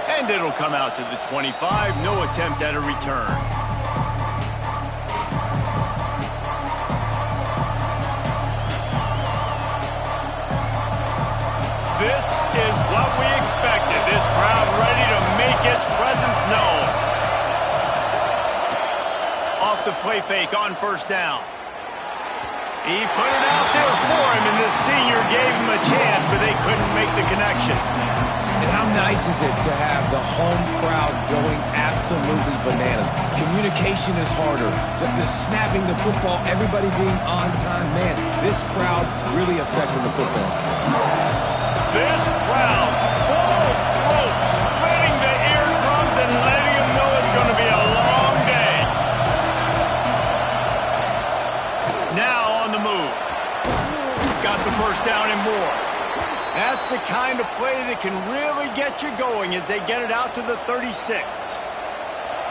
And it'll come out to the 25. No attempt at a return. This is what we expected. This crowd ready to make its presence known. Off the play fake on first down. He put it out there for him, and the senior gave him a chance, but they couldn't make the connection. And how nice is it to have the home crowd going absolutely bananas? Communication is harder. The snapping the football, everybody being on time. Man, this crowd really affected the football. This crowd, full throat, spreading the eardrums and letting them know it's going to be a long day. Now on the move. Got the first down and more. That's the kind of play that can really get you going as they get it out to the 36.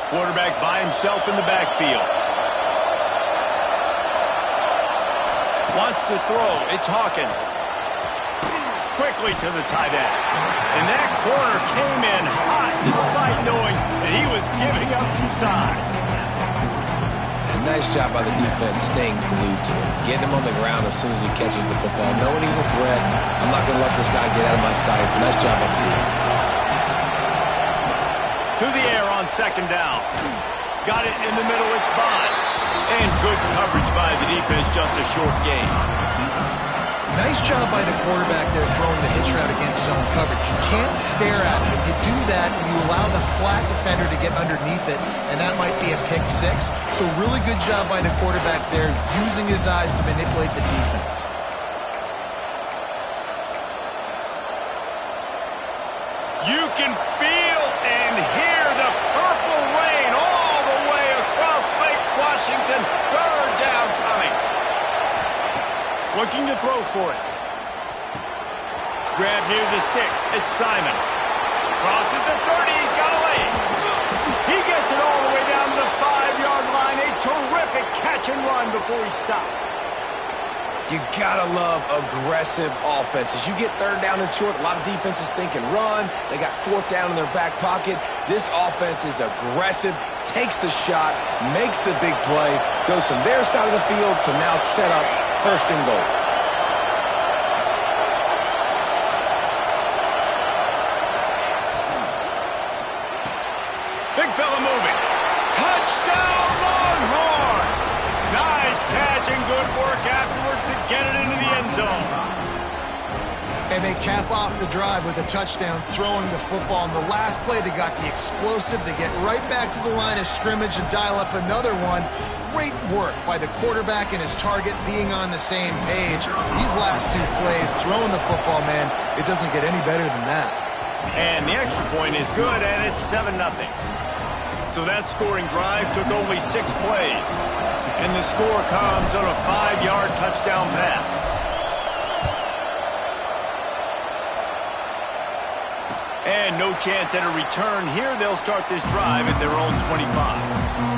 Quarterback by himself in the backfield. Wants to throw. It's Hawkins. Quickly to the tight end. And that corner came in hot despite knowing that he was giving up some size. And nice job by the defense staying glued to him. Getting him on the ground as soon as he catches the football. Knowing he's a threat. I'm not going to let this guy get out of my sights. Nice job by the defense. To the air on second down. Got it in the middle. It's Bond. And good coverage by the defense. Just a short gain. Nice job by the quarterback there throwing the hitch route against zone coverage. You can't stare at it. If you do that, you allow the flat defender to get underneath it, and that might be a pick six. So really good job by the quarterback there using his eyes to manipulate the defense. You can feel and hear the purple rain all the way across Lake Washington. Third down coming. Looking to throw for it. Grab near the sticks. It's Simon. Crosses the 30. He's got a lane. He gets it all the way down to the 5-yard line. A terrific catch and run before he stopped. You gotta love aggressive offenses. You get third down and short, a lot of defenses thinking run. They got fourth down in their back pocket. This offense is aggressive, takes the shot, makes the big play, goes from their side of the field to now set up first and goal. Big fella moving. Touchdown Longhorns! Nice catch and good work afterwards to get it into the end zone. And they cap off the drive with a touchdown throwing the football. In the last play, they got the explosive. They get right back to the line of scrimmage and dial up another one. Great work by the quarterback and his target being on the same page. These last two plays, throwing the football, man, it doesn't get any better than that. And the extra point is good, and it's 7-0. So that scoring drive took only 6 plays. And the score comes on a 5-yard touchdown pass. And no chance at a return here. They'll start this drive at their own 25.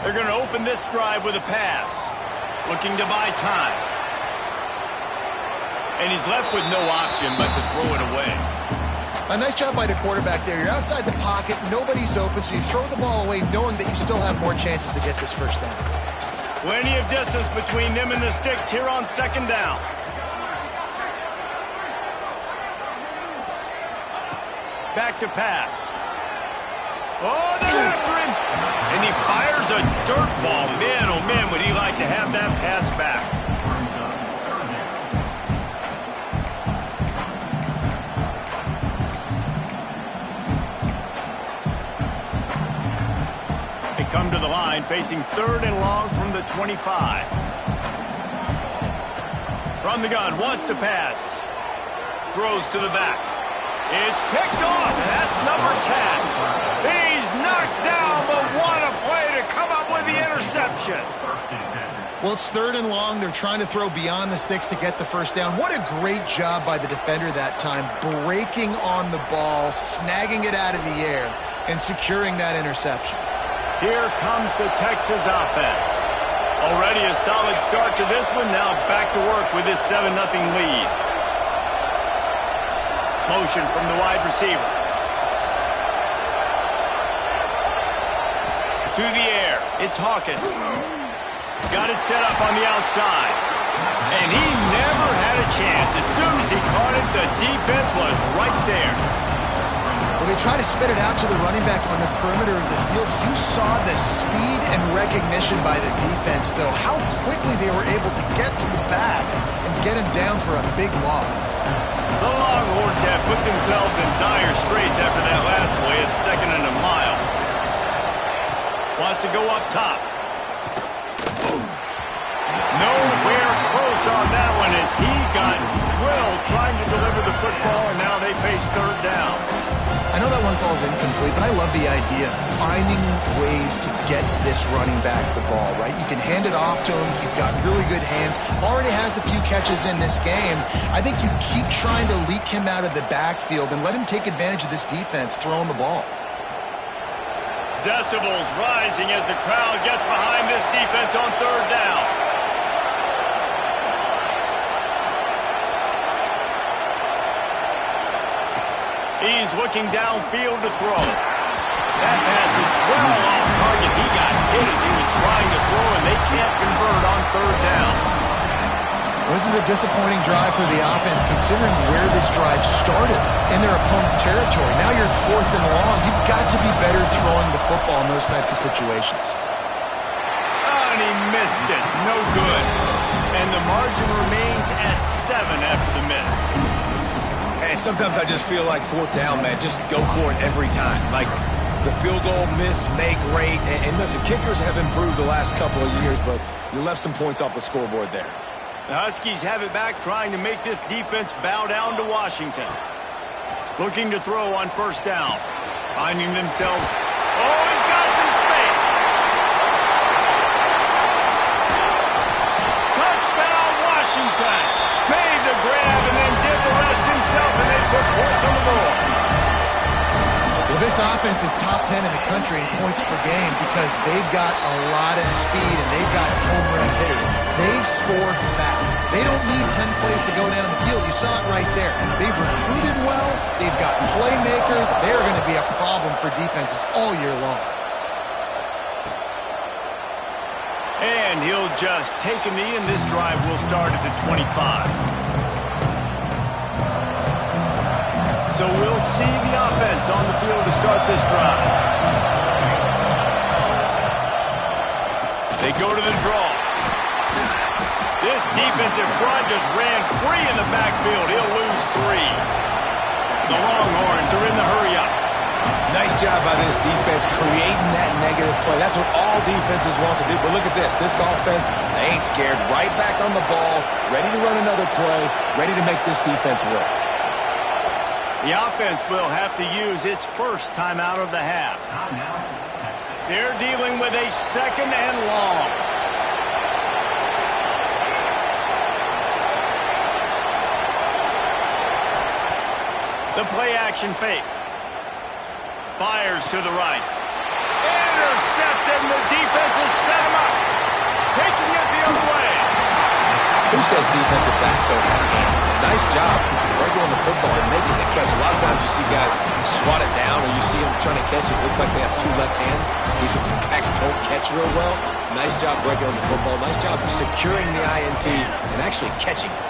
They're going to open this drive with a pass. Looking to buy time. And he's left with no option but to throw it away. A nice job by the quarterback there. You're outside the pocket, nobody's open, so you throw the ball away knowing that you still have more chances to get this first down. Plenty of distance between them and the sticks here on second down. Back to pass. Oh, they're after him. And he fires a dirt ball. Man, oh man, would he like to have that pass back. They come to the line facing third and long from the 25. From the gun, wants to pass. Throws to the back. It's picked off, and that's number 10. He's knocked down, but what a play to come up with the interception. interception. Well, it's 3rd and long. They're trying to throw beyond the sticks to get the first down. What a great job by the defender that time, breaking on the ball, snagging it out of the air, and securing that interception. Here comes the Texas offense. Already a solid start to this one. Now back to work with this 7-0 lead. Motion from the wide receiver. To the air. It's Hawkins. Got it set up on the outside. And he never had a chance. As soon as he caught it, the defense was right there. Well, they try to spit it out to the running back on the perimeter of the field. You saw the speed and recognition by the defense, though. How quickly they were able to get to the back and get him down for a big loss. The Longhorns have put themselves in dire straits after that last play at 2nd and a mile. Wants to go up top. Nowhere close on that one as he got drilled trying to deliver the football, and now they face 3rd down. I know that one falls incomplete, but I love the idea of finding ways to get this running back the ball, right? You can hand it off to him. He's got really good hands. Already has a few catches in this game. I think you keep trying to leak him out of the backfield and let him take advantage of this defense throwing the ball. Decibels rising as the crowd gets behind this defense on 3rd down. He's looking downfield to throw. That pass is well off target. He got hit as he was trying to throw, and they can't convert on 3rd down. Well, this is a disappointing drive for the offense, considering where this drive started in their opponent territory. Now you're 4th and long. You've got to be better throwing the football in those types of situations. Oh, and he missed it. No good. And the margin remains at 7 after the miss. And sometimes I just feel like 4th down, man, just go for it every time. Like the field goal miss, make rate. And listen, kickers have improved the last couple of years, but you left some points off the scoreboard there. The Huskies have it back, trying to make this defense bow down to Washington. Looking to throw on 1st down. Finding themselves. Oh, he's got some space. Touchdown, Washington. Made the grab and then did the rest himself, and they put points on the board. Well, this offense is top 10 in the country in points per game because they've got a lot of speed and they've got home run hitters. They score fast. They don't need 10 plays to go down the field. You saw it right there. They've recruited well. They've got playmakers. They're going to be a problem for defenses all year long. And he'll just take a knee, and this drive will start at the 25. So we'll see the offense on the field to start this drive. They go to the draw. This defensive front just ran free in the backfield. He'll lose 3. The Longhorns are in the hurry-up. Nice job by this defense creating that negative play. That's what all defenses want to do. But look at this. This offense, they ain't scared. Right back on the ball, ready to run another play, ready to make this defense work. The offense will have to use its first timeout of the half. They're dealing with a 2nd and long. The play-action fake. Fires to the right. Intercepted, and the defense has set him up. Taking it the other way. Who says defensive backs don't have hands? Nice job breaking on the football and making the catch. A lot of times you see guys swat it down or you see them trying to catch it. It looks like they have 2 left hands. Defensive backs don't catch real well. Nice job breaking on the football. Nice job securing the INT and actually catching it.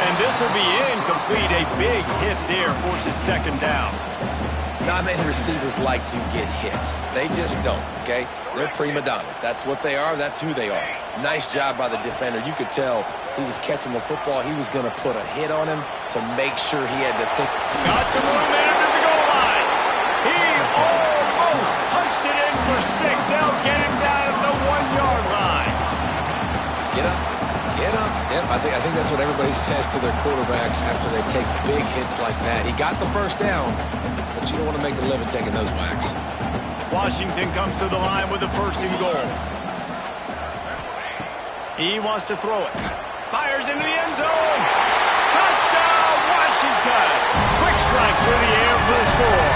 And this will be incomplete. A big hit there forces 2nd down. Not many receivers like to get hit. They just don't, okay? They're prima donnas. That's what they are. That's who they are. Nice job by the defender. You could tell he was catching the football. He was going to put a hit on him to make sure he had to think. Got some room under the goal line. He almost punched it in for 6. They'll get him down at the 1-yard line. Get up. Get up. Yep, I think that's what everybody says to their quarterbacks after they take big hits like that. He got the first down, but you don't want to make a living taking those whacks. Washington comes to the line with a 1st and goal. He wants to throw it. Fires into the end zone. Touchdown, Washington. Quick strike through the air for the score.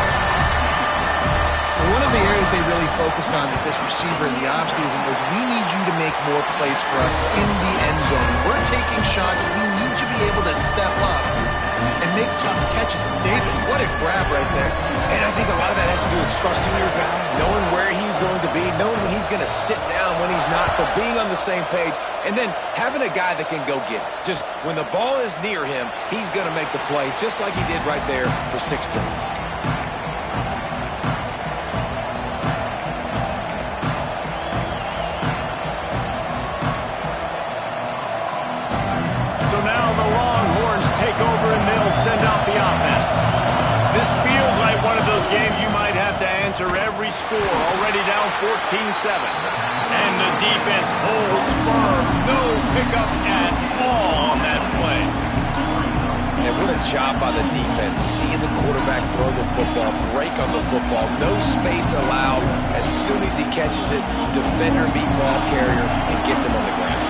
One of the areas they really focused on with this receiver in the offseason was we need you to make more plays for us in the end zone. We're taking shots. We need you to be able to step up and make tough catches. And David, what a grab right there. And I think a lot of that has to do with trusting your guy, knowing where he's going to be, knowing when he's going to sit down, when he's not, so being on the same page, and then having a guy that can go get it. Just when the ball is near him, he's going to make the play, just like he did right there for 6 points. So now the Longhorns take over and they'll send out the offense. This feels like one of those games you might have to answer every score, already down 14-7. And the defense holds firm. No pickup at all on that play. And what a job by the defense, seeing the quarterback throw the football, break on the football, no space allowed. As soon as he catches it, defender beat ball carrier and gets him on the ground.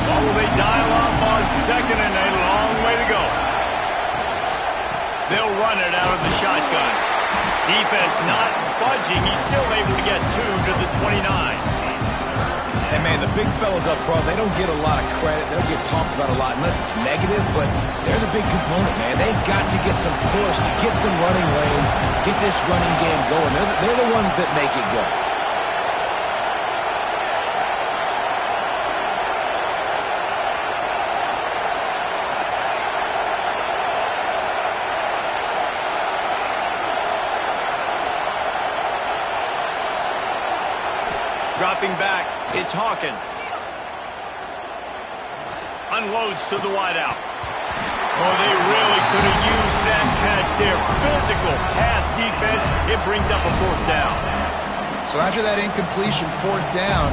What will they dial up on 2nd and a long way to go? They'll run it out of the shotgun. Defense not budging. He's still able to get 2 to the 29. And, man, the big fellas up front, they don't get a lot of credit. They don't get talked about a lot unless it's negative, but they're the big component, man. They've got to get some push, to get some running lanes, get this running game going. They're the ones that make it go. Dropping back, it's Hawkins. Unloads to the wideout. Oh, they really could have used that catch there. Physical pass defense. It brings up a 4th down. So after that incompletion, 4th down,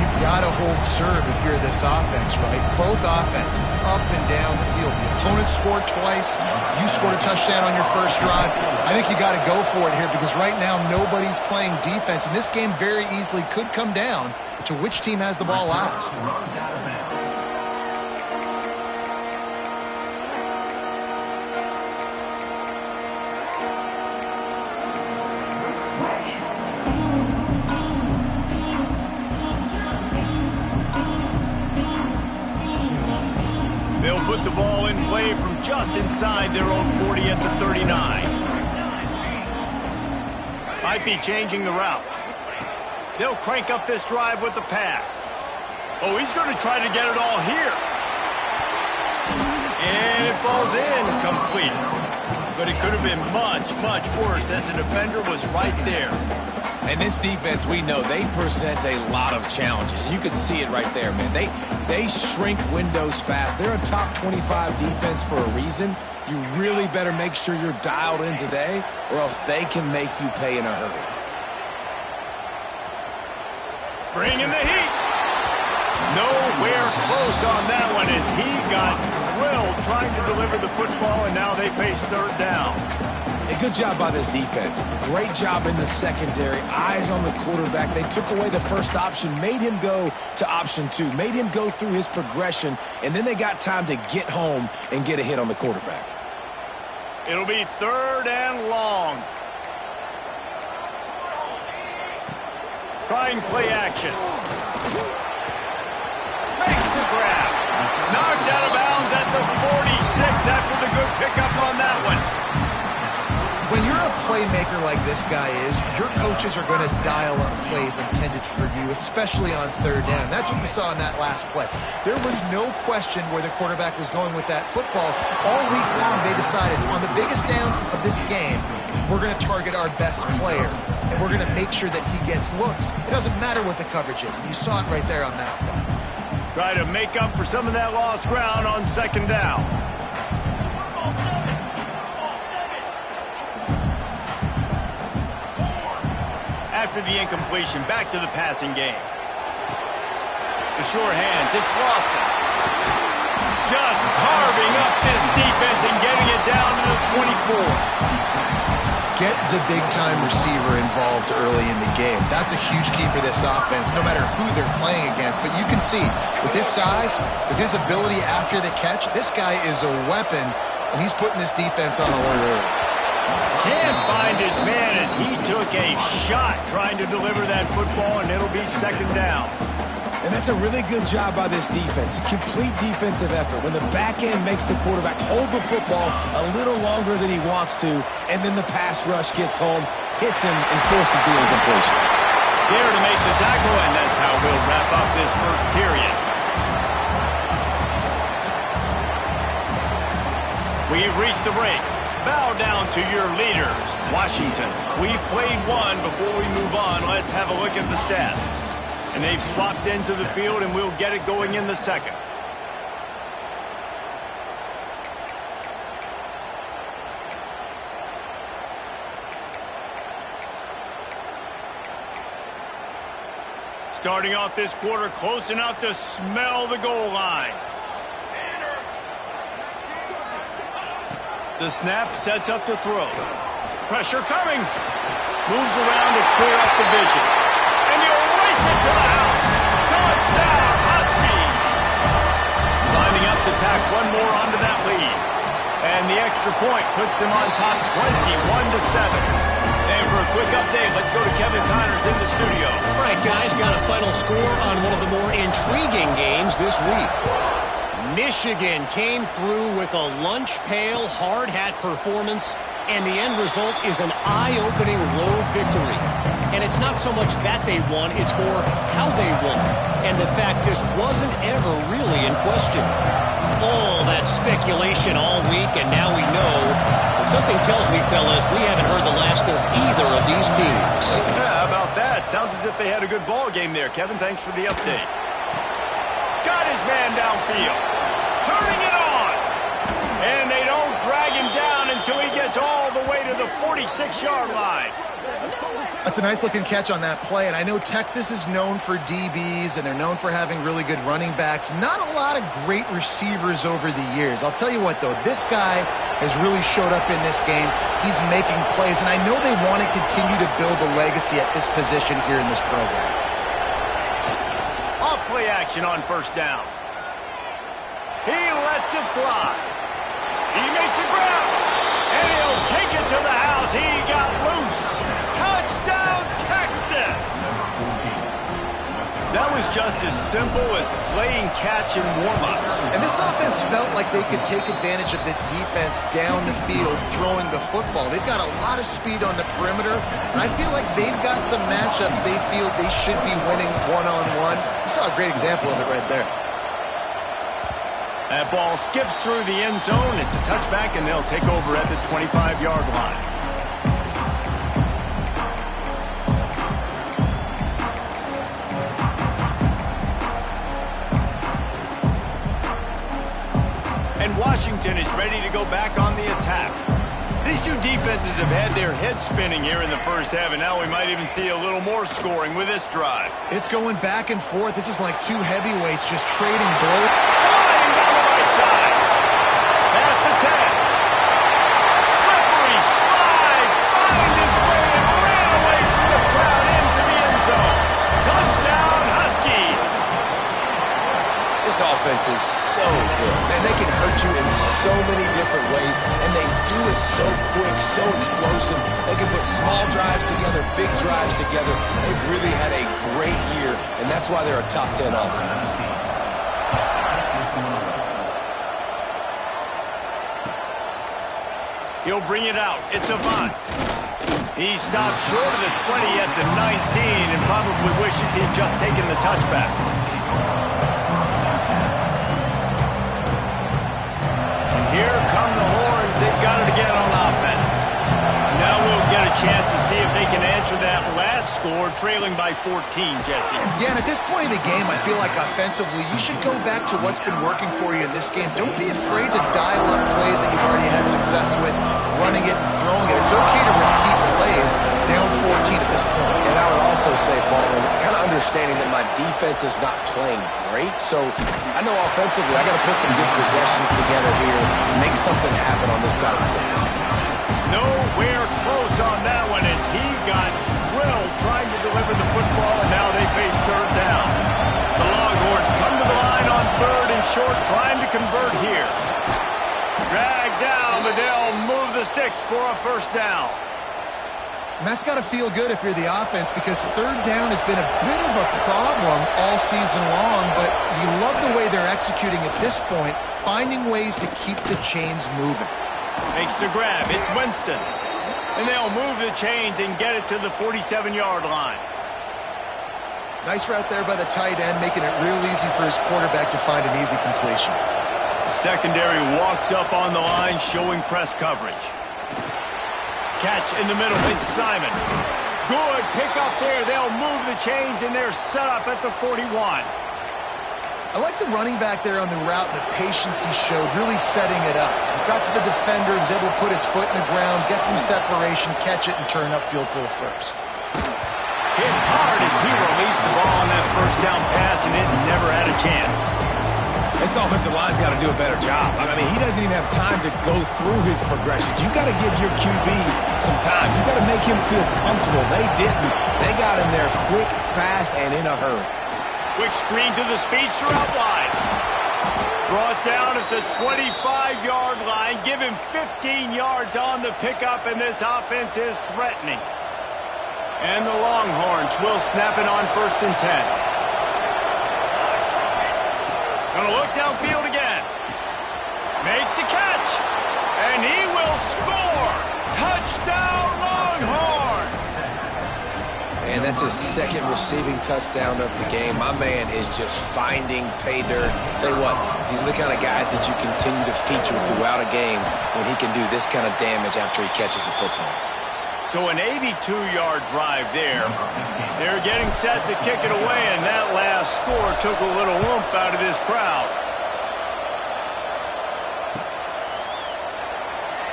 you've got to hold serve if you're this offense, right? Both offenses up and down the field. The opponent scored twice. You scored a touchdown on your 1st drive. I think you got to go for it here because right now nobody's playing defense. And this game very easily could come down to which team has the ball last. They'll put the ball in play from just inside their own 40 at the 39. Might be changing the route. They'll crank up this drive with the pass. Oh, he's going to try to get it all here. And it falls in, complete. But it could have been much, much worse as the defender was right there. And this defense, we know, they present a lot of challenges. You can see it right there, man. They shrink windows fast. They're a top 25 defense for a reason. You really better make sure you're dialed in today, or else they can make you pay in a hurry. Bring in the heat. Nowhere close on that one as he got drilled trying to deliver the football, and now they face 3rd down. A good job by this defense. Great job in the secondary. Eyes on the quarterback. They took away the 1st option, made him go to option 2, made him go through his progression, and then they got time to get home and get a hit on the quarterback. It'll be 3rd and long. Trying play action. Makes the grab. Knocked out of bounds at the 46 after the good pickup on that one. When you're a playmaker like this guy is, your coaches are going to dial up plays intended for you, especially on 3rd down. That's what you saw in that last play. There was no question where the quarterback was going with that football. All week long, they decided on the biggest downs of this game, we're going to target our best player, and we're going to make sure that he gets looks. It doesn't matter what the coverage is, and you saw it right there on that play. Try to make up for some of that lost ground on 2nd down. After the incompletion, back to the passing game. The sure hands, it's Lawson. Just carving up this defense and getting it down to the 24. Get the big-time receiver involved early in the game. That's a huge key for this offense, no matter who they're playing against. But you can see, with his size, with his ability after the catch, this guy is a weapon, and he's putting this defense on alert early. Can't find his man as he took a shot trying to deliver that football, and it'll be second down. And that's a really good job by this defense. Complete defensive effort. When the back end makes the quarterback hold the football a little longer than he wants to, and then the pass rush gets home, hits him, and forces the incompletion. There to make the tackle, and that's how we'll wrap up this first period. We've reached the break. Bow down to your leaders, Washington. We've played one. Before we move on, let's have a look at the stats. And they've swapped into the field, and we'll get it going in the second. Starting off this quarter, close enough to smell the goal line. The snap sets up to throw. Pressure coming. Moves around to clear up the vision. And he'll race it to the house. Touchdown, Huskies. Lining up to tack one more onto that lead. And the extra point puts them on top 21-7. And for a quick update, let's go to Kevin Connors in the studio. All right, guys, got a final score on one of the more intriguing games this week. Michigan came through with a lunch pail hard hat performance, and the end result is an eye-opening road victory. And it's not so much that they won, it's more how they won, and the fact this wasn't ever really in question. All that speculation all week, and now we know. But something tells me, fellas, we haven't heard the last of either of these teams. Yeah, how about that? Sounds as if they had a good ball game there. Kevin, thanks for the update. Got his man downfield. Turning it on. And they don't drag him down until he gets all the way to the 46-yard line. That's a nice-looking catch on that play, and I know Texas is known for DBs, and they're known for having really good running backs. Not a lot of great receivers over the years. I'll tell you what, though, this guy has really showed up in this game. He's making plays, and I know they want to continue to build a legacy at this position here in this program. Off-play action on first down. He lets it fly. He makes a grab, and he'll take it to the house. He got loose. Touchdown, Texas! That was just as simple as playing catch and warm-ups. And this offense felt like they could take advantage of this defense down the field, throwing the football. They've got a lot of speed on the perimeter, and I feel like they've got some matchups they feel they should be winning one-on-one. You saw a great example of it right there. That ball skips through the end zone. It's a touchback, and they'll take over at the 25-yard line. And Washington is ready to go back on the attack. These two defenses have had their heads spinning here in the first half, and now we might even see a little more scoring with this drive. It's going back and forth. This is like two heavyweights just trading blows. Flying down the right side. Past the 10. Slippery slide. Find his way and ran away from the crowd into the end zone. Touchdown, Huskies. This offense is so good. Man, they can hurt you in so many different ways, and they do it so quick, so explosive. They can put small drives together, big drives together. They've really had a great year, and that's why they're a top 10 offense. He'll bring it out. It's Avant. He stopped short of the 20 at the 19 and probably wishes he had just taken the touchback. Here come the horns. They've got it again on offense. Now we'll get a chance to see if they can answer that last score, trailing by 14, Jesse. Yeah, and at this point of the game, I feel like offensively, you should go back to what's been working for you in this game. Don't be afraid to dial up plays that you've already had success with, running it and throwing it. It's okay to repeat plays down 14 at this point. And I would also say, Paul, kind of understanding that my defense is not playing great, so I know offensively I got to put some good possessions together here, make something happen on this side of the field. Nowhere close on short, trying to convert here. Dragged down, but they'll move the sticks for a first down. And that's got to feel good if you're the offense, because third down has been a bit of a problem all season long, but you love the way they're executing at this point, finding ways to keep the chains moving. Makes the grab. It's Winston. And they'll move the chains and get it to the 47-yard line. Nice route there by the tight end, making it real easy for his quarterback to find an easy completion. The secondary walks up on the line, showing press coverage. Catch in the middle. It's Simon. Good pick up there. They'll move the chains, and they're set up at the 41. I like the running back there on the route and the patience he showed, really setting it up. He got to the defender, was able to put his foot in the ground, get some separation, catch it, and turn upfield for the first. Hit hard as he released the ball on that first down pass, and it never had a chance. This offensive line's got to do a better job. I mean, he doesn't even have time to go through his progressions. You got to give your QB some time. You got to make him feel comfortable. They didn't. They got him there quick, fast, and in a hurry. Quick screen to the speedster out wide. Brought down at the 25-yard line. Give him 15 yards on the pickup, and this offense is threatening. And the Longhorns will snap it on 1st and 10. Gonna look downfield again. Makes the catch. And he will score. Touchdown, Longhorns. And that's his second receiving touchdown of the game. My man is just finding pay dirt. Tell you what, these are the kind of guys that you continue to feature throughout a game when he can do this kind of damage after he catches the football. So an 82-yard drive there. They're getting set to kick it away, and that last score took a little oomph out of this crowd.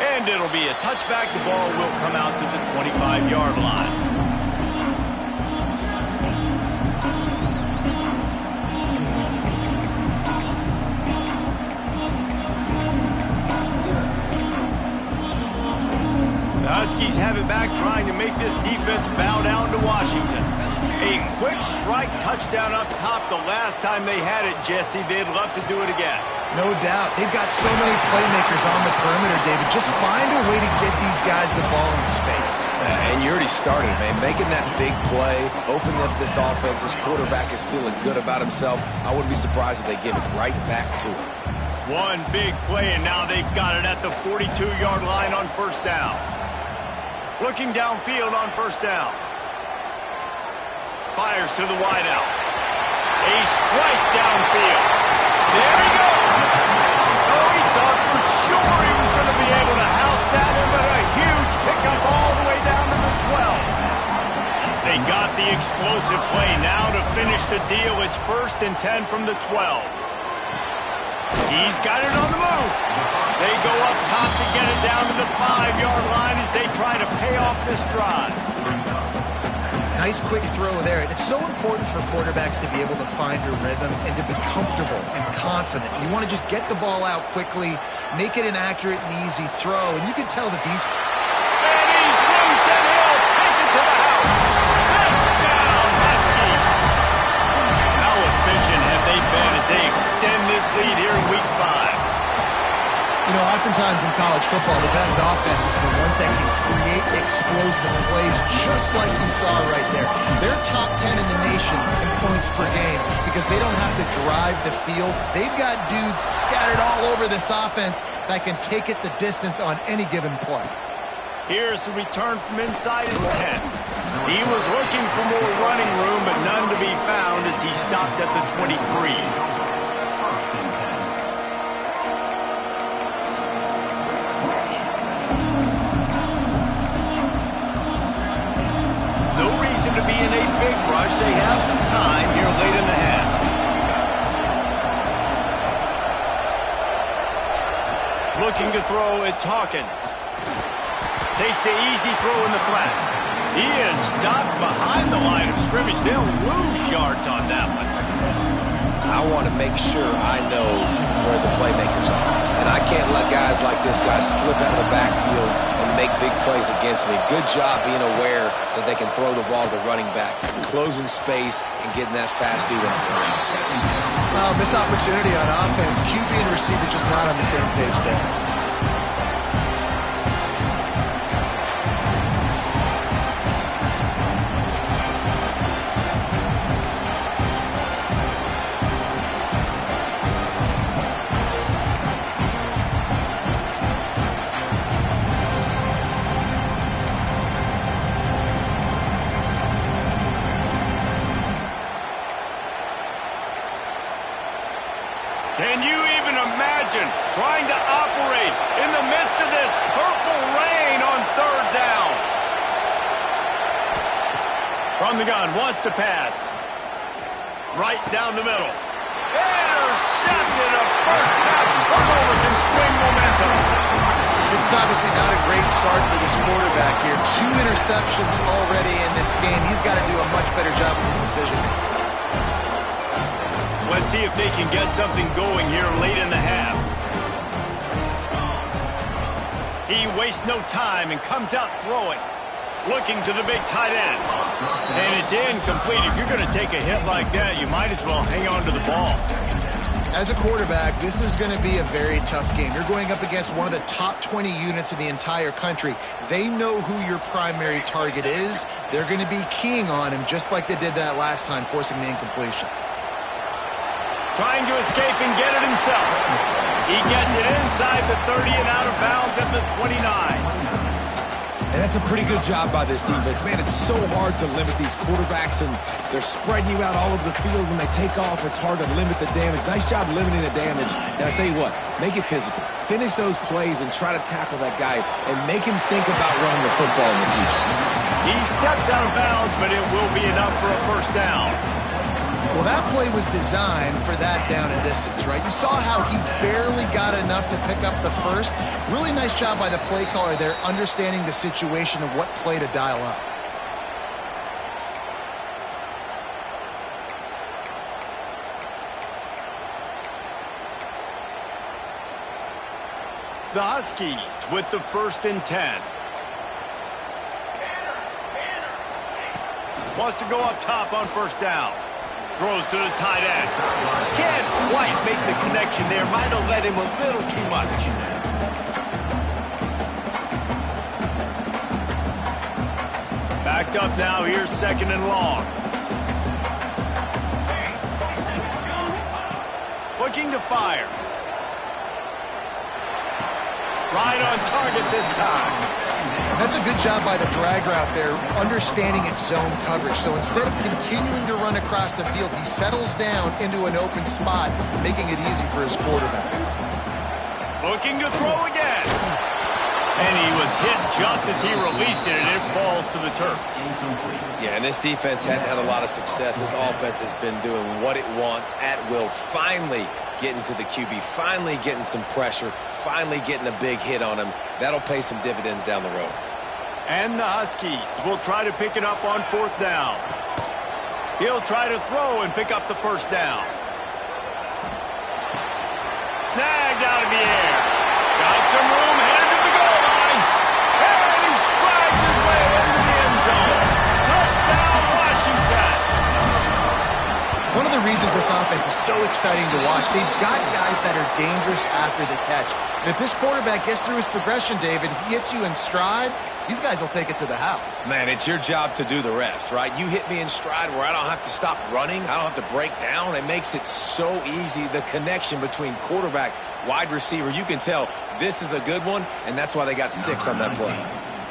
And it'll be a touchback. The ball will come out to the 25-yard line. The Huskies have it back, trying to make this defense bow down to Washington. A quick strike touchdown up top the last time they had it, Jesse. They'd love to do it again. No doubt. They've got so many playmakers on the perimeter, David. Just find a way to get these guys the ball in space. And you already started, man. Making that big play, opening up this offense. This quarterback is feeling good about himself. I wouldn't be surprised if they give it right back to him. One big play, and now they've got it at the 42-yard line on 1st down. Looking downfield on 1st down. Fires to the wideout. A strike downfield. There he goes. Oh, he thought for sure he was going to be able to house that in, but a huge pickup all the way down to the 12. They got the explosive play. Now to finish the deal, it's 1st and 10 from the 12. He's got it on the move. They go up top to get it down to the 5-yard line as they try to pay off this drive. Nice quick throw there. And it's so important for quarterbacks to be able to find a rhythm and to be comfortable and confident. You want to just get the ball out quickly, make it an accurate and easy throw. And you can tell that these... And he's loose, and he'll take it to the house. Touchdown, Husky. How efficient have they been as they extend this lead here in Week 5? You know, oftentimes in college football, the best offenses are the ones that can create explosive plays, just like you saw right there. They're top 10 in the nation in points per game because they don't have to drive the field. They've got dudes scattered all over this offense that can take it the distance on any given play. Here's the return from inside his 10. He was looking for more running room, but none to be found as he stopped at the 23. To be in a big rush. They have some time here late in the half. Looking to throw, it's Hawkins. Takes the easy throw in the flat. He is stopped behind the line of scrimmage. They'll lose yards on that one. I want to make sure I know where the playmakers are. And I can't let guys like this guy slip out of the backfield and make big plays against me. Good job being aware that they can throw the ball to the running back, closing space, and getting that fast dude on the ground. Missed opportunity on offense. QB and receiver just not on the same page there. Can you even imagine trying to operate in the midst of this purple rain on third down? From the gun, wants to pass. Right down the middle. Intercepted. A first half turnover can swing momentum. This is obviously not a great start for this quarterback here. 2 interceptions already in this game. He's got to do a much better job with his decision. Let's see if they can get something going here late in the half. He wastes no time and comes out throwing. Looking to the big tight end. And it's incomplete. If you're going to take a hit like that, you might as well hang on to the ball. As a quarterback, this is going to be a very tough game. You're going up against one of the top 20 units in the entire country. They know who your primary target is. They're going to be keying on him just like they did that last time, forcing the incompletion. Trying to escape and get it himself. He gets it inside the 30 and out of bounds at the 29. And that's a pretty good job by this defense. Man, it's so hard to limit these quarterbacks, and they're spreading you out all over the field. When they take off, it's hard to limit the damage. Nice job limiting the damage. And I tell you what, make it physical. Finish those plays and try to tackle that guy and make him think about running the football in the future. He steps out of bounds, but it will be enough for a first down. Well, that play was designed for that down and distance, right? You saw how he barely got enough to pick up the first. Really nice job by the play caller there, understanding the situation of what play to dial up. The Huskies with the 1st and 10. Wants to go up top on first down. Throws to the tight end. Can't quite make the connection there. Might have led him a little too much. Backed up now. Here's 2nd and long. Looking to fire. Right on target this time. That's a good job by the drag route there, understanding its zone coverage. So instead of continuing to run across the field, he settles down into an open spot, making it easy for his quarterback. Looking to throw again. And he was hit just as he released it, and it falls to the turf. Yeah, and this defense hadn't had a lot of success. This offense has been doing what it wants at will. Finally getting to the QB, finally getting some pressure, finally getting a big hit on him. That'll pay some dividends down the road. And the Huskies will try to pick it up on 4th down. He'll try to throw and pick up the first down. Snagged out of the air. Got some room, headed to the goal line. And he strides his way into the end zone. Touchdown, Washington. One of the reasons this offense is so exciting to watch, they've got guys that are dangerous after the catch. And if this quarterback gets through his progression, David, he hits you in stride, these guys will take it to the house. Man, it's your job to do the rest, right? You hit me in stride where I don't have to stop running. I don't have to break down. It makes it so easy. The connection between quarterback, wide receiver, you can tell this is a good one, and that's why they got 6 on that play.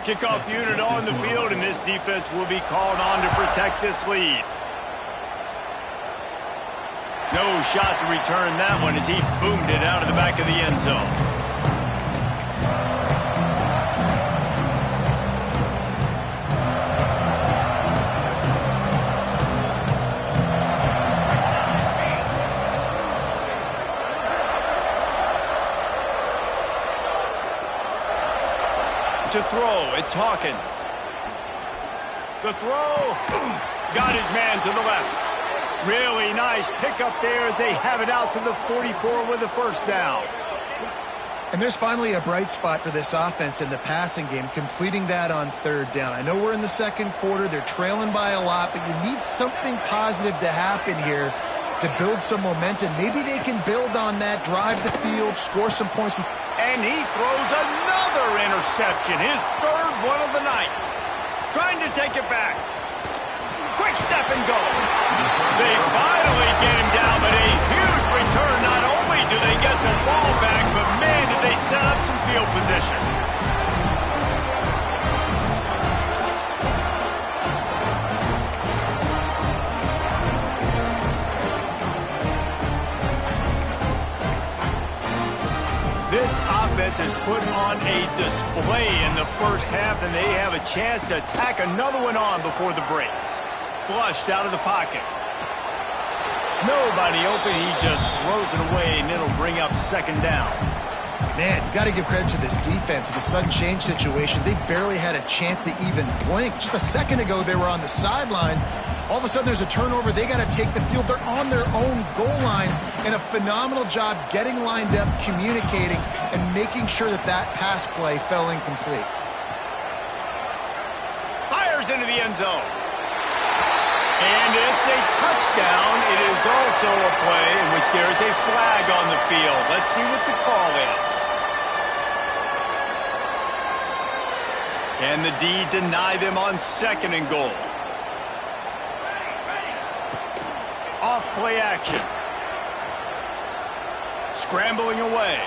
Kickoff unit on the field, and this defense will be called on to protect this lead. No shot to return that one as he boomed it out of the back of the end zone. To throw, it's Hawkins. The throw, got his man to the left. Really nice pickup there as they have it out to the 44 with a first down. And there's finally a bright spot for this offense in the passing game, completing that on third down. I know we're in the second quarter. They're trailing by a lot, but you need something positive to happen here to build some momentum. Maybe they can build on that, drive the field, score some points. And he throws another interception, his third one of the night. Trying to take it back. Quick step and go. They finally get him down, but a huge return. Not only do they get the ball back, but man, did they set up some field position. This offense has put on a display in the first half, and they have a chance to tack another one on before the break. Flushed out of the pocket. Nobody open. He just throws it away, and it'll bring up second down. Man, you got to give credit to this defense. In the sudden change situation, they've barely had a chance to even blink. Just a second ago, they were on the sidelines. All of a sudden, there's a turnover. They got to take the field. They're on their own goal line, and a phenomenal job getting lined up, communicating, and making sure that that pass play fell incomplete. Fires into the end zone. And it's a touchdown. It is also a play in which there is a flag on the field. Let's see what the call is. Can the D deny them on second and goal? Off play action. Scrambling away.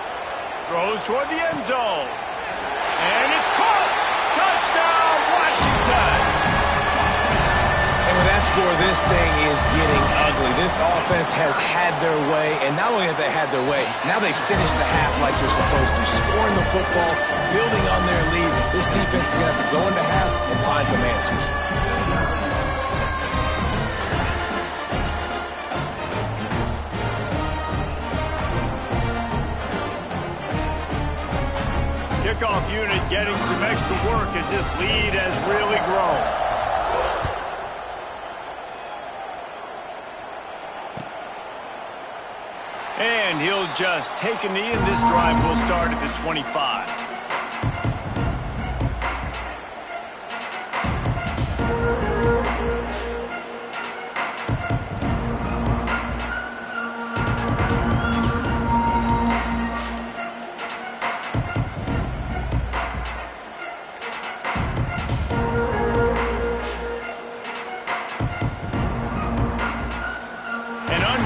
Throws toward the end zone. And it's caught. Touchdown, Washington. And with that score, this thing is getting ugly. This offense has had their way, and not only have they had their way, now they finished the half like you're supposed to, scoring the football, building on their lead. This defense is going to have to go into half and find some answers. Kickoff unit getting some extra work as this lead has really grown. And he'll just take a knee, and this drive will start at the 25.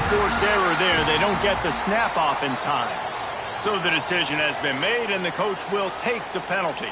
Forced error there. They don't get the snap off in time. So the decision has been made, and the coach will take the penalty.